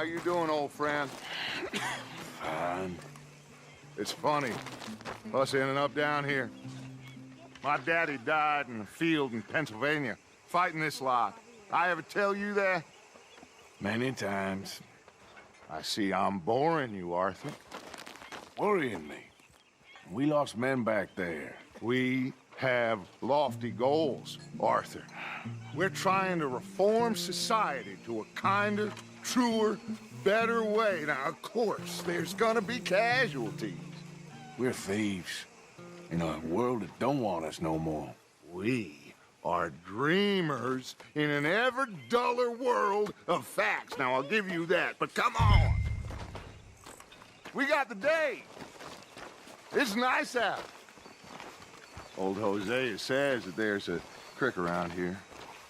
How you doing, old friend? Fine. It's funny, us ending up down here. My daddy died in the field in Pennsylvania, fighting this lot. I ever tell you that? Many times. I see I'm boring you, Arthur. Worrying me. We lost men back there. We have lofty goals, Arthur. We're trying to reform society to a kinder, truer, better way. Now, of course, there's gonna be casualties. We're thieves. In a world that don't want us no more. We are dreamers in an ever duller world of facts. Now, I'll give you that, but come on. We got the day. It's nice out. Old Hosea says that there's a creek around here.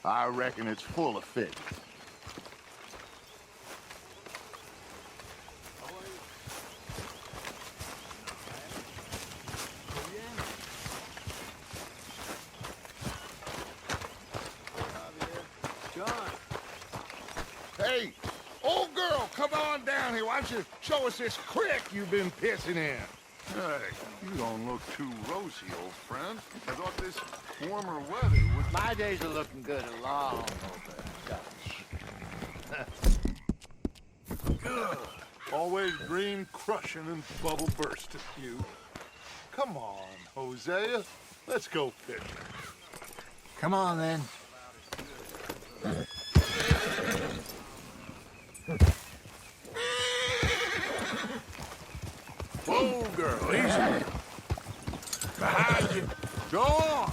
I reckon it's full of fish. Hey, old girl, come on down here. Why don't you show us this creek you've been pissing in? Hey, you don't look too rosy, old friend. I thought this warmer weather would... My days are looking good along. Good. Always green crushing and bubble bursting, you. Come on, Hosea. Let's go fishing. Come on, then. Whoa, girl, easy. Behind you. Go on.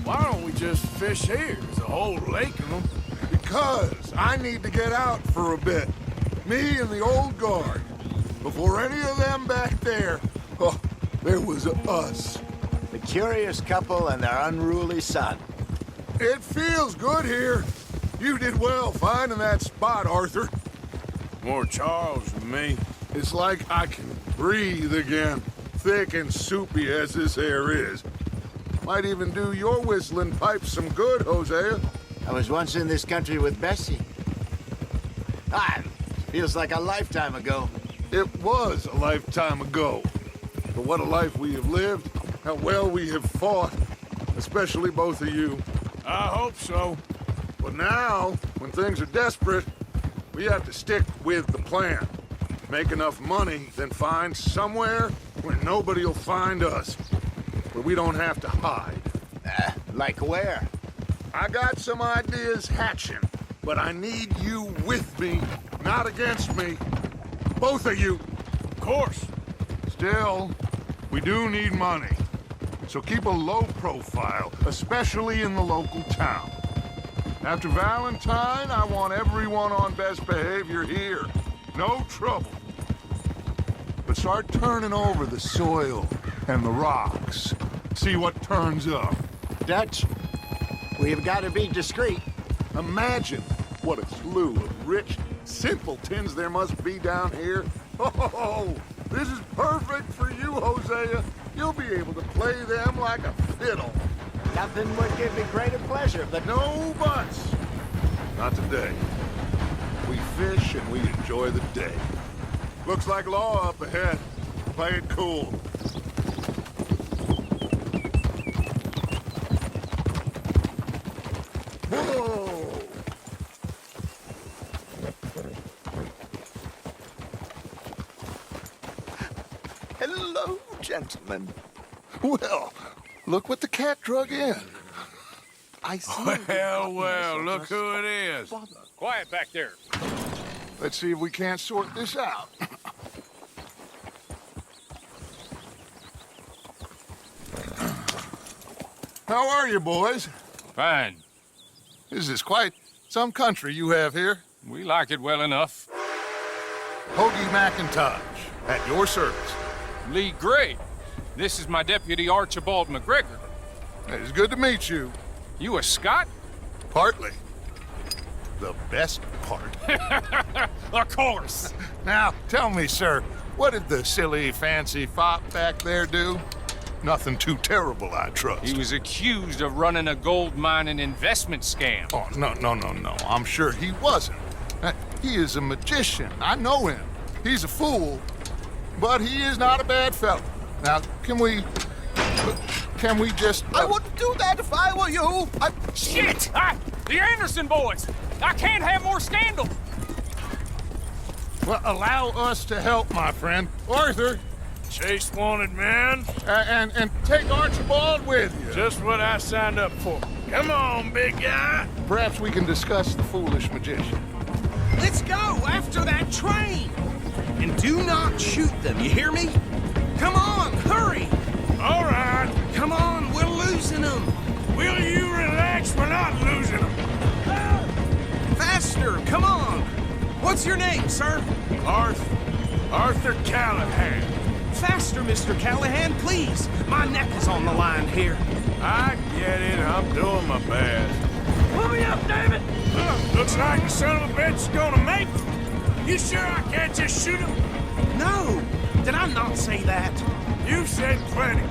Why don't we just fish here? There's a whole lake of them. Because I need to get out for a bit. Me and the old guard. Before any of them back there, oh, there was us. The curious couple and their unruly son. It feels good here. You did well finding that spot, Arthur. More Charles than me. It's like I can breathe again, thick and soupy as this air is. Might even do your whistling pipes some good, Hosea. I was once in this country with Bessie. Feels like a lifetime ago. It was a lifetime ago. But what a life we have lived, how well we have fought, especially both of you. I hope so. But now, when things are desperate, we have to stick with the plan. Make enough money, then find somewhere where nobody will find us. Where we don't have to hide. Like where? I got some ideas hatching, but I need you with me, not against me. Both of you. Of course. Still, we do need money. So keep a low profile, especially in the local town. After Valentine, I want everyone on best behavior here. No trouble. But start turning over the soil and the rocks. See what turns up. Dutch, we've got to be discreet. Imagine what a slew of rich simpletons there must be down here. Oh, this is perfect for you, Hosea. You'll be able to play them like a fiddle. Nothing would give me greater pleasure, but No buts. Not today. We fish and we enjoy the day. Looks like law up ahead. Play it cool. Whoa! Hello, gentlemen. Well, look what the cat drug in. I see. Well, look who it is. Quiet back there. Let's see if we can't sort this out. How are you, boys? Fine. This is quite some country you have here. We like it well enough. Hoagie McIntosh, at your service. Lee Gray. This is my deputy Archibald McGregor. It's good to meet you. You a Scot? Partly. The best part. Of course. Now, tell me, sir, what did the silly, fancy fop back there do? Nothing too terrible, I trust. He was accused of running a gold mining investment scam. Oh, no. I'm sure he wasn't. He is a magician. I know him. He's a fool, but he is not a bad fellow. Now, can we just... I wouldn't do that if I were you. Shit! The Anderson boys! I can't have more scandal! Well, allow us to help, my friend. Arthur, Chase wanted man. and take Archibald with you. Just what I signed up for. Come on, big guy. Perhaps we can discuss the foolish magician. Let's go after that train. And do not shoot them, you hear me? Come on, hurry. All right. Come on, we're losing them. Will you relax? We're not losing them. Faster, come on. What's your name, sir? Arthur Callahan. Faster, Mr. Callahan, please. My neck is on the line here. I get it. I'm doing my best. Pull me up, David. Looks like the son of a bitch is gonna make it. You sure I can't just shoot him? No, did I not say that? You've said plenty.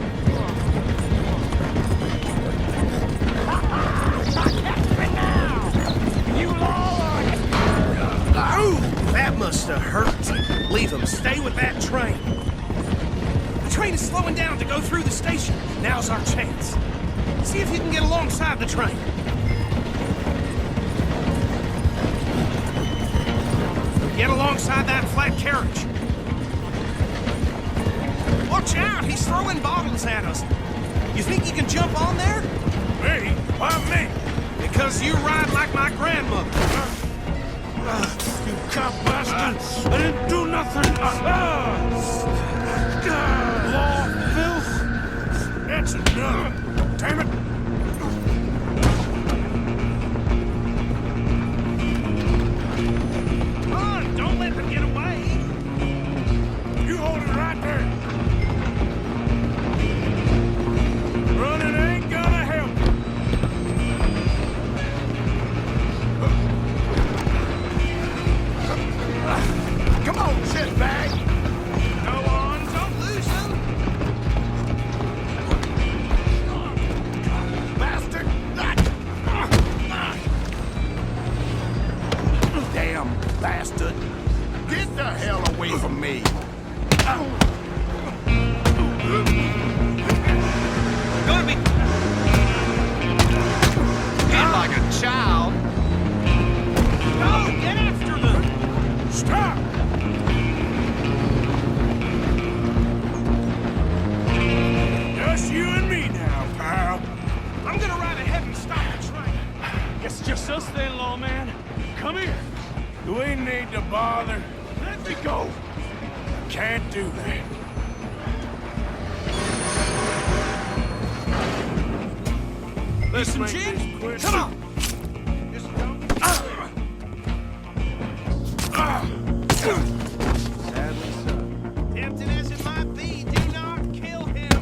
Ooh, that must have hurt. Leave him. Stay with that train. The train is slowing down to go through the station. Now's our chance. See if you can get alongside the train. Get alongside that flat carriage. Watch out, he's throwing bottles at us. You think you can jump on there? Me? Why me? Because you ride like my grandmother. You cop bastard! I didn't do nothing! Law, filth! That's enough! Damn it! Come on, don't let them get away. You hold it right there! Running ain't gonna help! Come on, shitbag! Go on, don't lose them. Bastard! Damn bastard. Get the hell away from me. Gonna be hit like a child. Go, get after them. Stop! Just you and me now, pal. I'm gonna ride ahead and stop the train. Guess it's just us then, lawman. Come here. Do we need to bother? Let me go. Can't do that. Listen, make Jim. this quick. Come on. Just don't. Sadly so. Tempting as it might be, do not kill him.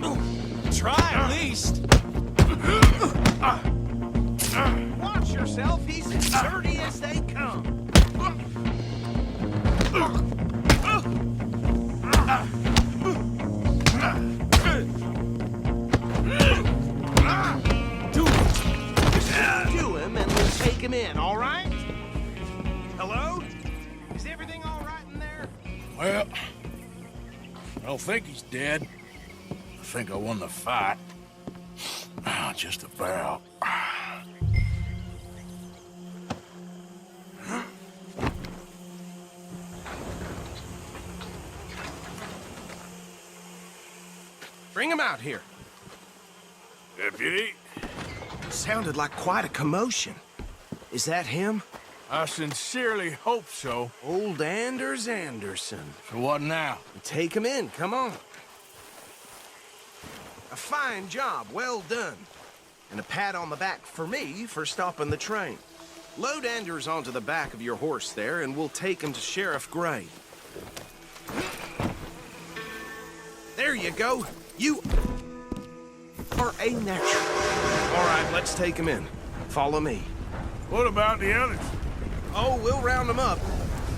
Try at least. Watch yourself. He's as dirty as they come. Do him and we'll take him in, all right? Hello? Is everything all right in there? Well, I don't think he's dead. I think I won the fight. Just about. Bring him out here. Deputy, Sounded like quite a commotion. Is that him? I sincerely hope so. Old Anders Anderson. So what now? Take him in, come on. A fine job, well done. And a pat on the back for me for stopping the train. Load Anders onto the back of your horse there, and we'll take him to Sheriff Gray. There you go. You are a natural. All right, let's take him in. Follow me. What about the others? Oh, we'll round them up.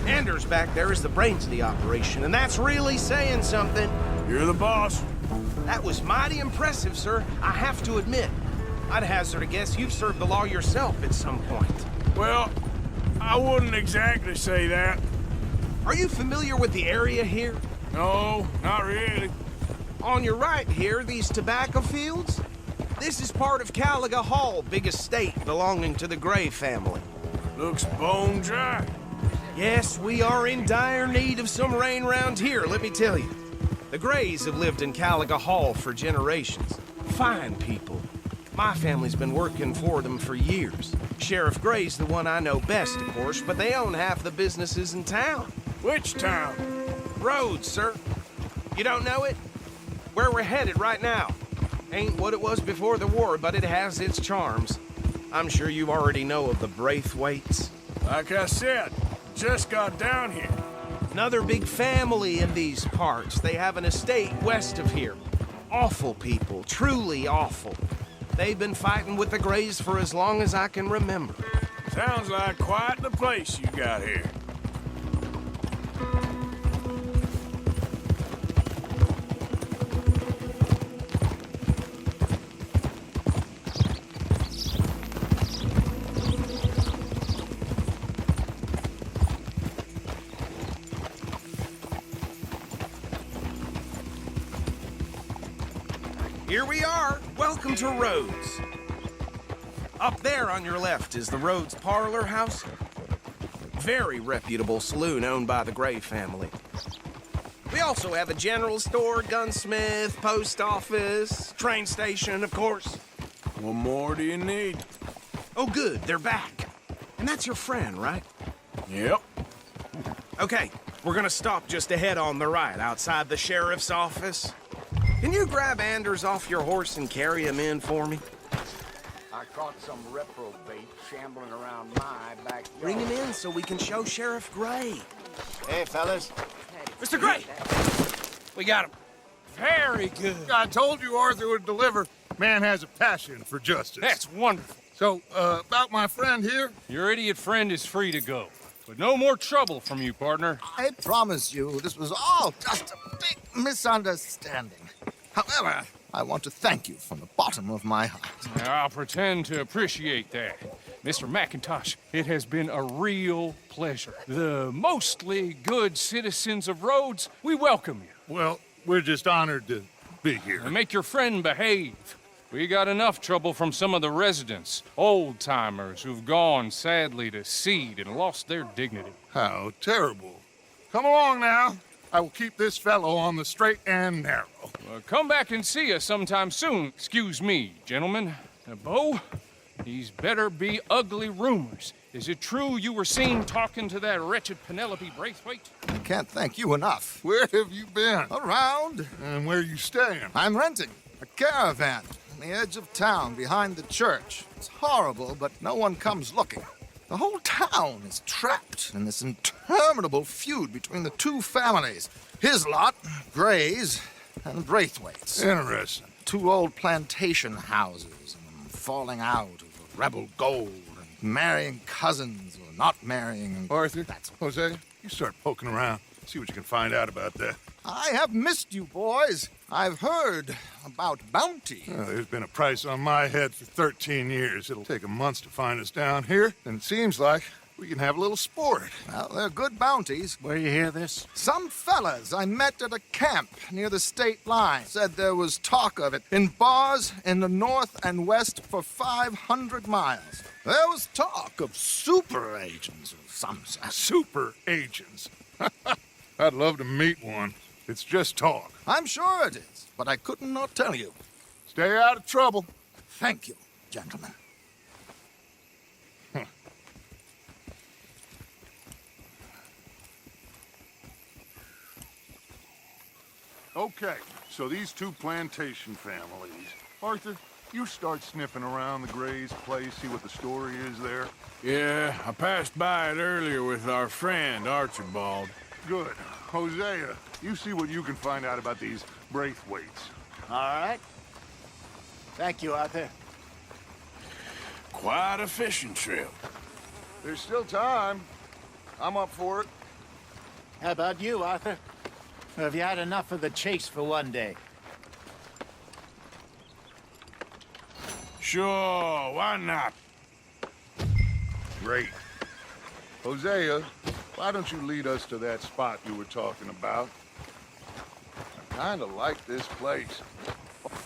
Anders back there is the brains of the operation, and that's really saying something. You're the boss. That was mighty impressive, sir. I have to admit. I'd hazard a guess you've served the law yourself at some point. Well, I wouldn't exactly say that. Are you familiar with the area here? No, not really. On your right here, these tobacco fields? This is part of Caliga Hall, big estate belonging to the Gray family. Looks bone dry. Yes, we are in dire need of some rain round here, let me tell you. The Grays have lived in Caliga Hall for generations. Fine people. My family's been working for them for years. Sheriff Gray's the one I know best, of course, but they own half the businesses in town. Which town? Rhodes, sir. You don't know it? Where we're headed right now. Ain't what it was before the war, but it has its charms. I'm sure you already know of the Braithwaites. Like I said, just got down here. Another big family in these parts. They have an estate west of here. Awful people, truly awful. They've been fighting with the Grays for as long as I can remember. Sounds like quite the place you got here. Here we are. Welcome to Rhodes. Up there on your left is the Rhodes Parlor House. Very reputable saloon owned by the Gray family. We also have a general store, gunsmith, post office, train station, of course. What more do you need? Oh, good. They're back. And that's your friend, right? Yep. Okay, we're gonna stop just ahead on the right, outside the sheriff's office. Can you grab Anders off your horse and carry him in for me? I caught some reprobate shambling around my backyard. Bring him in so we can show Sheriff Gray. Hey, fellas. Mr. Gray! We got him. Very good. I told you Arthur would deliver. Man has a passion for justice. That's wonderful. So, about my friend here? Your idiot friend is free to go. But no more trouble from you, partner. I promise you, this was all just a big misunderstanding. However, I want to thank you from the bottom of my heart. I'll pretend to appreciate that. Mr. McIntosh, it has been a real pleasure. The mostly good citizens of Rhodes, we welcome you. Well, we're just honored to be here. And make your friend behave. We got enough trouble from some of the residents, old-timers who've gone, sadly, to seed and lost their dignity. How terrible. Come along now. I will keep this fellow on the straight and narrow. Come back and see us sometime soon. Excuse me, gentlemen. Bo, these better be ugly rumors. Is it true you were seen talking to that wretched Penelope Braithwaite? I can't thank you enough. Where have you been? Around. And where are you staying? I'm renting a caravan on the edge of town behind the church. It's horrible, but no one comes looking. The whole town is trapped in this interminable feud between the two families. His lot, Gray's, and Braithwaite's. Interesting. Two old plantation houses, and falling out over rebel gold, and marrying cousins or not marrying. And Arthur, that's Jose, you start poking around. See what you can find out about that. I have missed you, boys. I've heard about bounty. There's been a price on my head for 13 years. It'll take 'em months to find us down here, and it seems like we can have a little sport. Well, they're good bounties. Where you hear this? Some fellas I met at a camp near the state line said there was talk of it in bars in the north and west for 500 miles. There was talk of super agents of some sort. Super agents. I'd love to meet one. It's just talk. I'm sure it is, but I couldn't not tell you. Stay out of trouble. Thank you, gentlemen. Okay, so these two plantation families. Arthur, you start sniffing around the Gray's place, see what the story is there. Yeah, I passed by it earlier with our friend, Archibald. Good. Hosea, you see what you can find out about these Braithwaites. All right. Thank you, Arthur. Quite a fishing trip. There's still time. I'm up for it. How about you, Arthur? Or have you had enough of the chase for one day? Sure, why not? Great. Hosea, why don't you lead us to that spot you were talking about? I kinda like this place.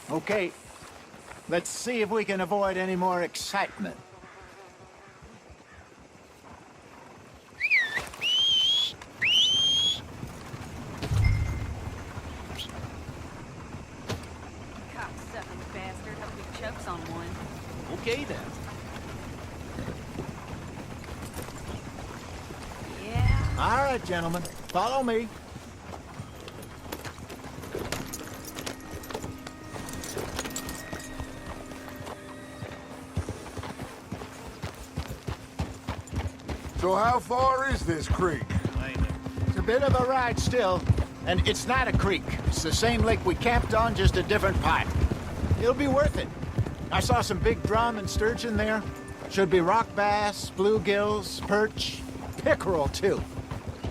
Okay, let's see if we can avoid any more excitement. Cocksucking bastard. Hope he chokes on one. Okay, then. Yeah. All right, gentlemen, follow me. So how far is this creek? It's a bit of a ride still, and it's not a creek. It's the same lake we camped on, just a different part. It'll be worth it. I saw some big drum and sturgeon there. Should be rock bass, bluegills, perch, pickerel, too.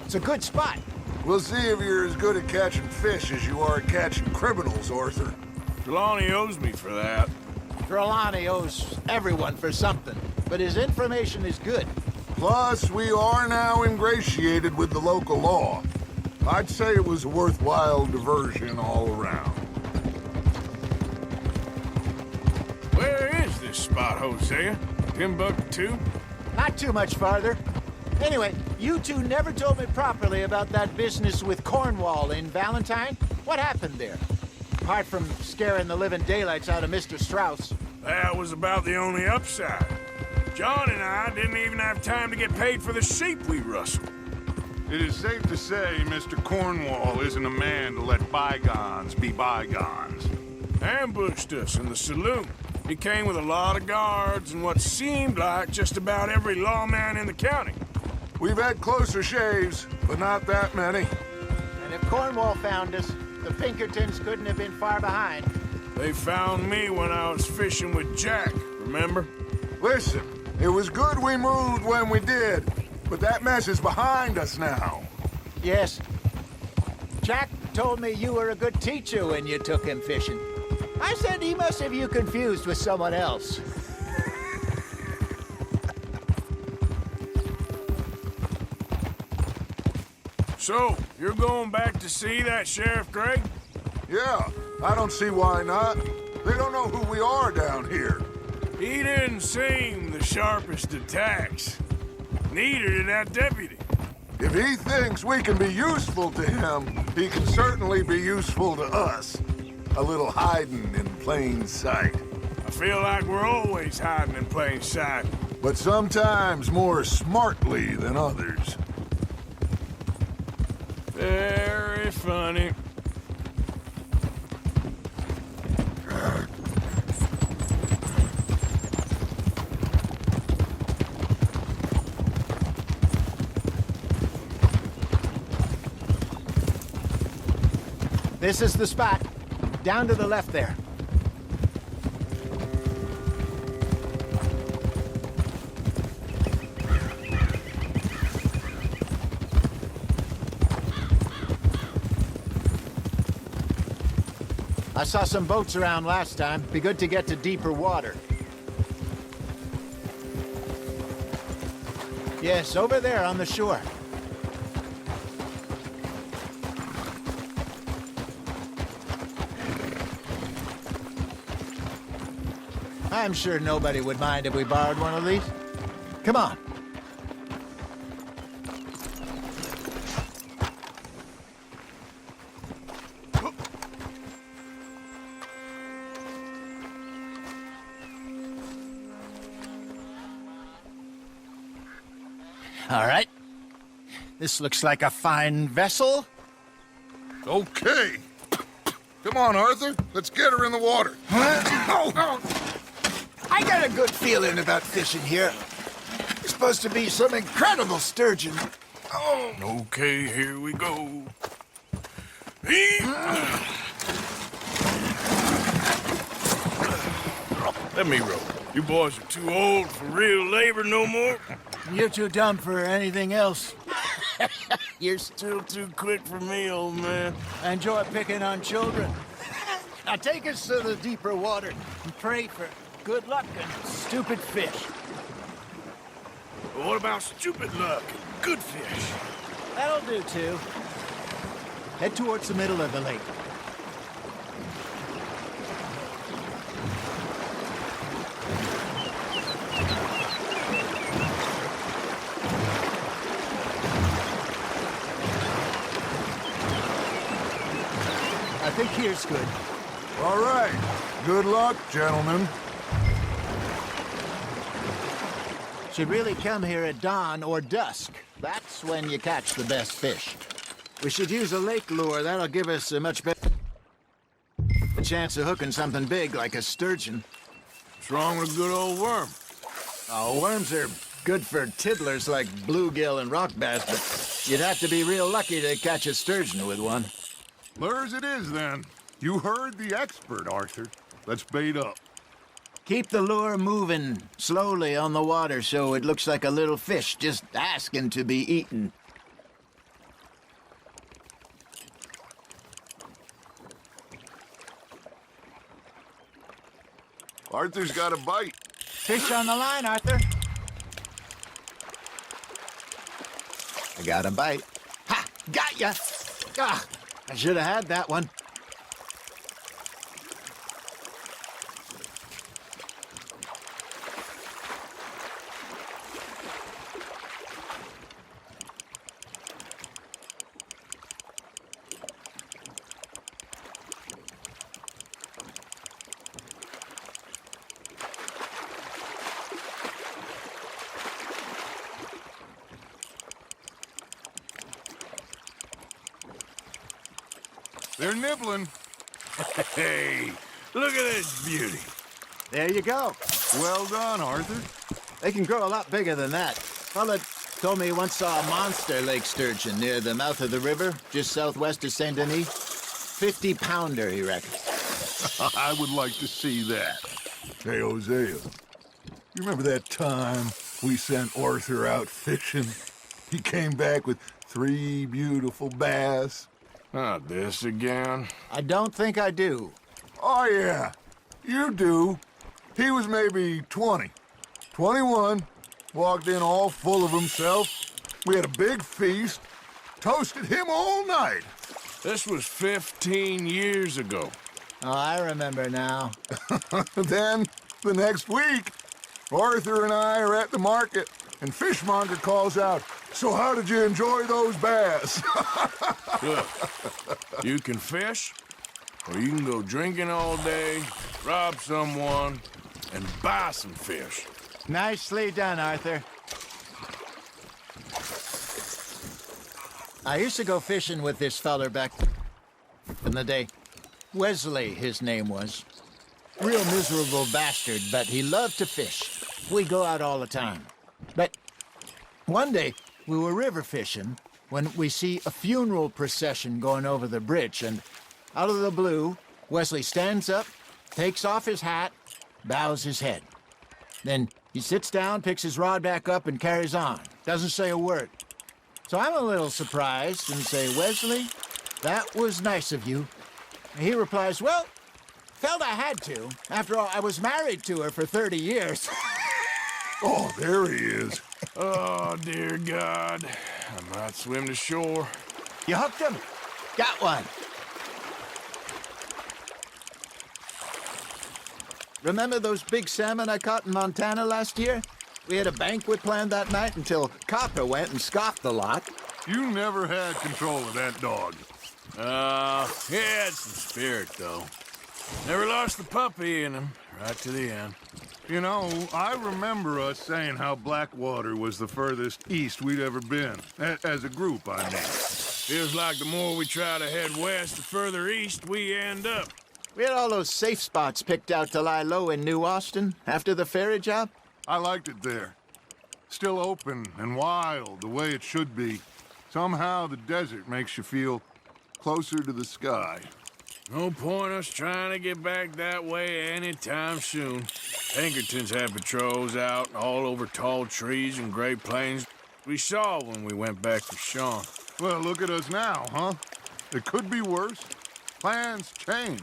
It's a good spot. We'll see if you're as good at catching fish as you are at catching criminals, Arthur. Trelawney owes me for that. Trelawney owes everyone for something, but his information is good. Plus, we are now ingratiated with the local law. I'd say it was a worthwhile diversion all around. Where is this spot, Hosea? Timbuktu? Not too much farther. Anyway, you two never told me properly about that business with Cornwall in Valentine. What happened there? Apart from scaring the living daylights out of Mr. Strauss. That was about the only upside. John and I didn't even have time to get paid for the sheep we rustled. It is safe to say Mr. Cornwall isn't a man to let bygones be bygones. Ambushed us in the saloon. He came with a lot of guards and what seemed like just about every lawman in the county. We've had closer shaves, but not that many. And if Cornwall found us, the Pinkertons couldn't have been far behind. They found me when I was fishing with Jack, remember? Listen, it was good we moved when we did, but that mess is behind us now. Yes. Jack told me you were a good teacher when you took him fishing. I said he must have you confused with someone else. So, you're going back to see that Sheriff Gregg? Yeah, I don't see why not. They don't know who we are down here. He didn't seem the sharpest attacks. Neither did that deputy. If he thinks we can be useful to him, he can certainly be useful to us. A little hiding in plain sight. I feel like we're always hiding in plain sight. But sometimes more smartly than others. Very funny. This is the spot. Down to the left there. I saw some boats around last time. Be good to get to deeper water. Yes, over there on the shore. I'm sure nobody would mind if we borrowed one of these. Come on. All right. This looks like a fine vessel. Okay. Come on, Arthur. Let's get her in the water. I got a good feeling about fishing here. There's supposed to be some incredible sturgeon. Oh. Okay, here we go. Let me row. You boys are too old for real labor no more. You're too dumb for anything else. You're still too quick for me, old man. I enjoy picking on children. Now take us to the deeper water and pray for... good luck and stupid fish. What about stupid luck and good fish? That'll do, too. Head towards the middle of the lake. I think here's good. All right. Good luck, gentlemen. Should really come here at dawn or dusk. That's when you catch the best fish. We should use a lake lure. That'll give us a much better chance of hooking something big like a sturgeon. What's wrong with a good old worm? Oh, worms are good for tiddlers like bluegill and rock bass, but you'd have to be real lucky to catch a sturgeon with one. Lures it is, then. You heard the expert, Arthur. Let's bait up. Keep the lure moving slowly on the water so it looks like a little fish just asking to be eaten. Arthur's got a bite. Fish on the line, Arthur. I got a bite. Ha! Got ya! Ah, I should have had that one. They're nibbling. Hey, look at this beauty. There you go. Well done, Arthur. They can grow a lot bigger than that. Fella told me he once saw a monster lake sturgeon near the mouth of the river, just southwest of Saint Denis. 50-pounder, he reckons. I would like to see that. Hey, Hosea, you remember that time we sent Arthur out fishing? He came back with 3 beautiful bass. Not this again. I don't think I do. Oh, yeah, you do. He was maybe 20, 21, walked in all full of himself. We had a big feast, toasted him all night. This was 15 years ago. Oh, I remember now. Then, the next week, Arthur and I are at the market, and Fishmonger calls out, "So how did you enjoy those bass?" Look, you can fish, or you can go drinking all day, rob someone, and buy some fish. Nicely done, Arthur. I used to go fishing with this feller back in the day. Wesley, his name was. Real miserable bastard, but he loved to fish. We'd go out all the time. But one day, we were river fishing when we see a funeral procession going over the bridge, and out of the blue, Wesley stands up, takes off his hat, bows his head. Then he sits down, picks his rod back up, and carries on. Doesn't say a word. So I'm a little surprised and say, "Wesley, that was nice of you." And he replies, "Well, felt I had to. After all, I was married to her for 30 years. Oh, there he is. Oh, dear God. I might swim to shore. You hooked him? Got one. Remember those big salmon I caught in Montana last year? We had a banquet planned that night until Copper went and scoffed the lot. You never had control of that dog. He had some spirit, though. Never lost the puppy in him, right to the end. You know, I remember us saying how Blackwater was the furthest east we'd ever been. As a group, I mean. Feels like the more we try to head west, the further east we end up. We had all those safe spots picked out to lie low in New Austin after the ferry job. I liked it there. Still open and wild, the way it should be. Somehow the desert makes you feel closer to the sky. No point us trying to get back that way anytime soon. Pinkertons had patrols out all over tall trees and Great Plains. We saw when we went back to Sean. Well, look at us now, huh? It could be worse. Plans change.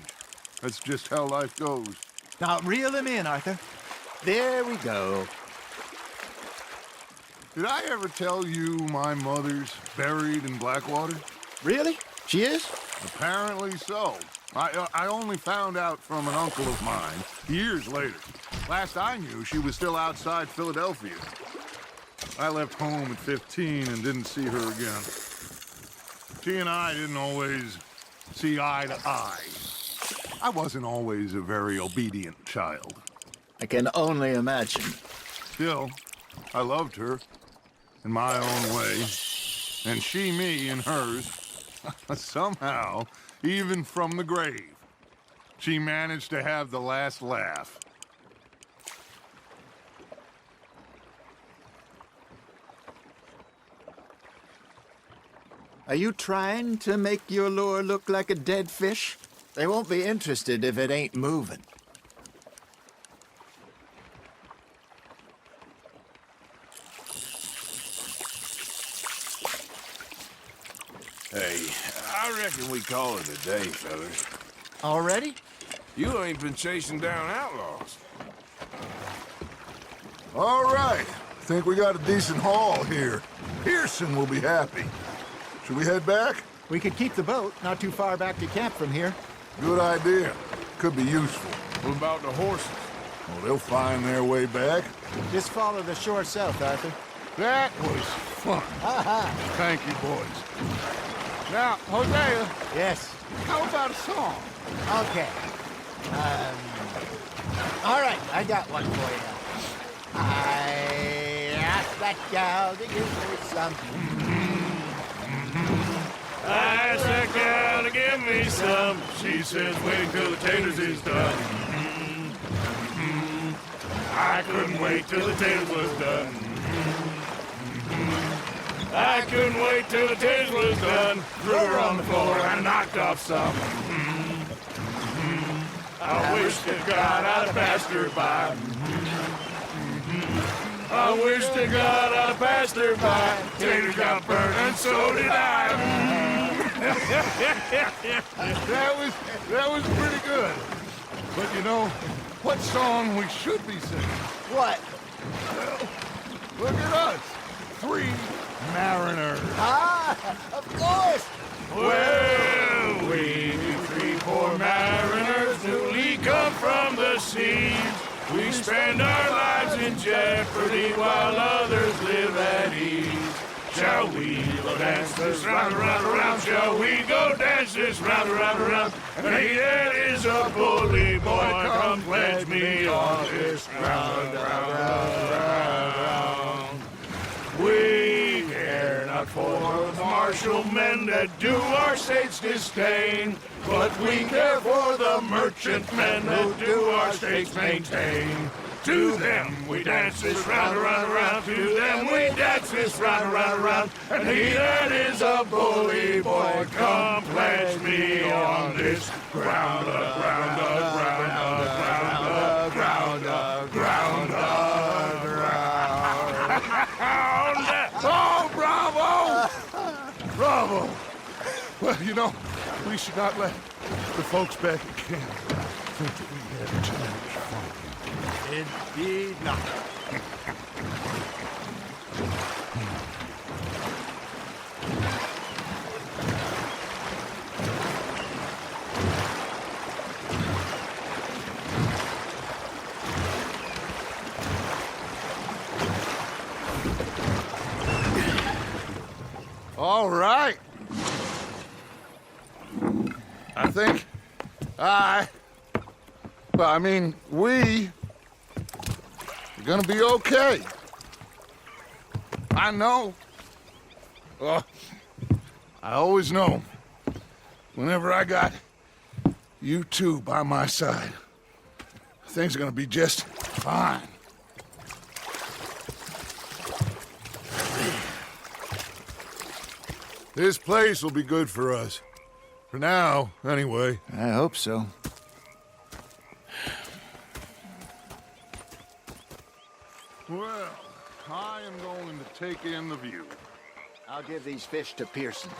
That's just how life goes. Now reel him in, Arthur. There we go. Did I ever tell you my mother's buried in Blackwater? Really? She is? Apparently so. I only found out from an uncle of mine years later. Last I knew, she was still outside Philadelphia. I left home at 15 and didn't see her again. She and I didn't always see eye to eye. I wasn't always a very obedient child. I can only imagine. Still, I loved her in my own way, and she me in hers. Somehow, even from the grave, she managed to have the last laugh. Are you trying to make your lure look like a dead fish? They won't be interested if it ain't moving. Hey, I reckon we call it a day, fellas. Already? You ain't been chasing down outlaws. All right. Think we got a decent haul here. Pearson will be happy. Should we head back? We could keep the boat not too far back to camp from here. Good idea. Could be useful. What about the horses? Well, they'll find their way back. Just follow the shore south, Arthur. That was fun. Thank you, boys. Now, Hosea, Yes. how about a song? Okay. All right, I got one for you. I asked that gal to give me some. I asked that gal to give me some. She says wait till the taters is done. I couldn't wait till the taters was done. I couldn't wait till the taters was done. Threw her on the floor and knocked off some. I wish to God I'd have passed her by. I wish to God I'd have passed her by. Taters got burnt and so did I. That was pretty good. But you know, what song we should be singing? What? Look at us. 3 mariners. Ah, of course. Well, we 3 poor mariners newly come from the seas. We spend our lives in jeopardy while others live at ease. Shall we go dance this round, around, around? Shall we go dance this round, around, around? And he that is a bully boy, come pledge me on this round, round, round, round. We care not for the martial men that do our state's disdain, but we care for the merchant men who do our states maintain. To them we dance this round, around, around. To them we dance this round, around, around. And he that is a bully boy, come pledge me on this ground, ground, ground, ground, ground, ground, ground. Oh, bravo! Bravo! Well, you know, we should not let the folks back at camp think that we had too much fun. Indeed not. All right. I think we are gonna be okay. I know. I always know. Whenever I got you two by my side, things are gonna be just fine. This place will be good for us. For now, anyway. I hope so. Well, I am going to take in the view. I'll give these fish to Pearson.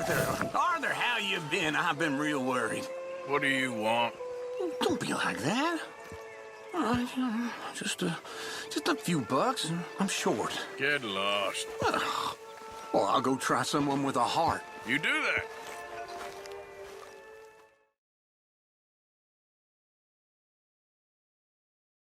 Arthur, how you been? I've been real worried. What do you want? Don't be like that. All right, just a few bucks, and I'm short. Get lost. Well, I'll go try someone with a heart. You do that.